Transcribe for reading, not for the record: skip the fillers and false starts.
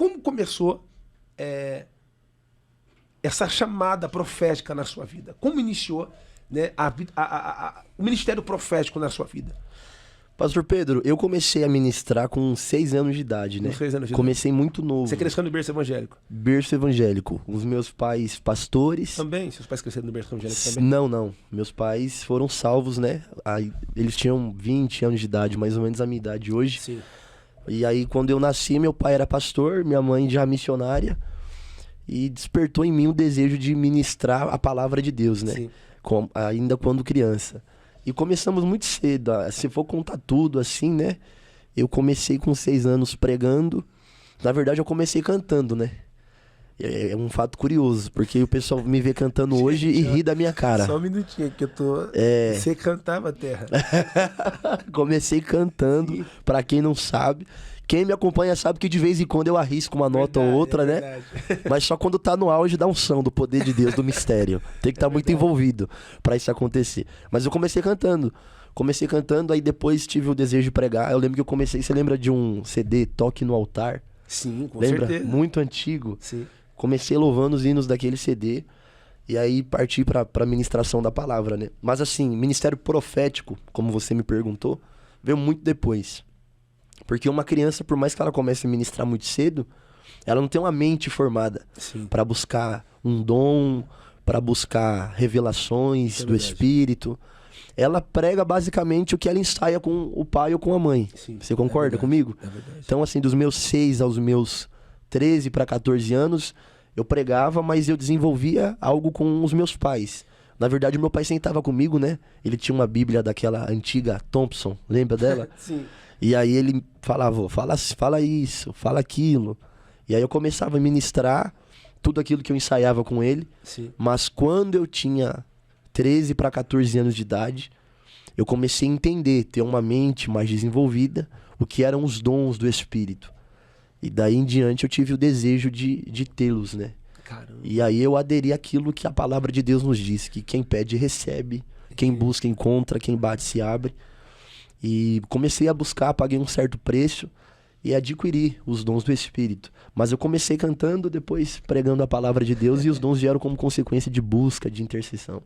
como começou essa chamada profética na sua vida? Como iniciou, né, o ministério profético na sua vida? Pastor Pedro, eu comecei a ministrar com 6 anos de idade, né? Com 6 anos de idade. Comecei muito novo. Você cresceu no berço evangélico? Berço evangélico. Os meus pais pastores. Também? Seus pais cresceram no berço evangélico também? Não. Meus pais foram salvos, né? Aí, eles tinham 20 anos de idade, mais ou menos a minha idade hoje. Sim. E aí, quando eu nasci, meu pai era pastor, minha mãe já missionária. E despertou em mim o desejo de ministrar a palavra de Deus, né? Sim. Ainda quando criança. E começamos muito cedo. Se for contar tudo assim, né? Eu comecei com 6 anos pregando. Na verdade, eu comecei cantando, né? É um fato curioso, porque o pessoal me vê cantando hoje e ri da minha cara. Só um minutinho que eu tô... Você cantava, Terra. Comecei cantando, sim. Pra quem não sabe. Quem me acompanha sabe que de vez em quando eu arrisco uma nota ou outra, né? Mas só quando tá no auge da unção, do poder de Deus, do mistério. Tem que estar muito envolvido pra isso acontecer. Mas eu comecei cantando. Aí depois tive o desejo de pregar. Eu lembro que eu comecei... Você lembra de um CD, Toque no Altar? Sim, com certeza. Lembra? Muito antigo. Sim. Comecei louvando os hinos daquele CD. E aí parti pra ministração da palavra, né? Mas assim, ministério profético, como você me perguntou, veio muito depois. Porque uma criança, por mais que ela comece a ministrar muito cedo, ela não tem uma mente formada para buscar um dom, para buscar revelações do Espírito. Ela prega basicamente o que ela ensaia com o pai ou com a mãe. Sim, você concorda comigo? É verdade. Então, assim, dos meus 6 aos meus 13 para 14 anos, eu pregava, mas eu desenvolvia algo com os meus pais. Na verdade, meu pai sentava comigo, né? Ele tinha uma Bíblia daquela antiga Thompson, lembra dela? Sim. E aí ele falava, fala isso, fala aquilo. E aí eu começava a ministrar tudo aquilo que eu ensaiava com ele. Sim. Mas quando eu tinha 13 para 14 anos de idade, eu comecei a entender, ter uma mente mais desenvolvida, o que eram os dons do Espírito. E daí em diante eu tive o desejo de tê-los, né? Caramba. E aí eu aderi àquilo que a palavra de Deus nos diz, que quem pede recebe, quem busca encontra, quem bate se abre. E comecei a buscar, paguei um certo preço e adquiri os dons do Espírito. Mas eu comecei cantando, depois pregando a palavra de Deus e os dons vieram como consequência de busca, de intercessão.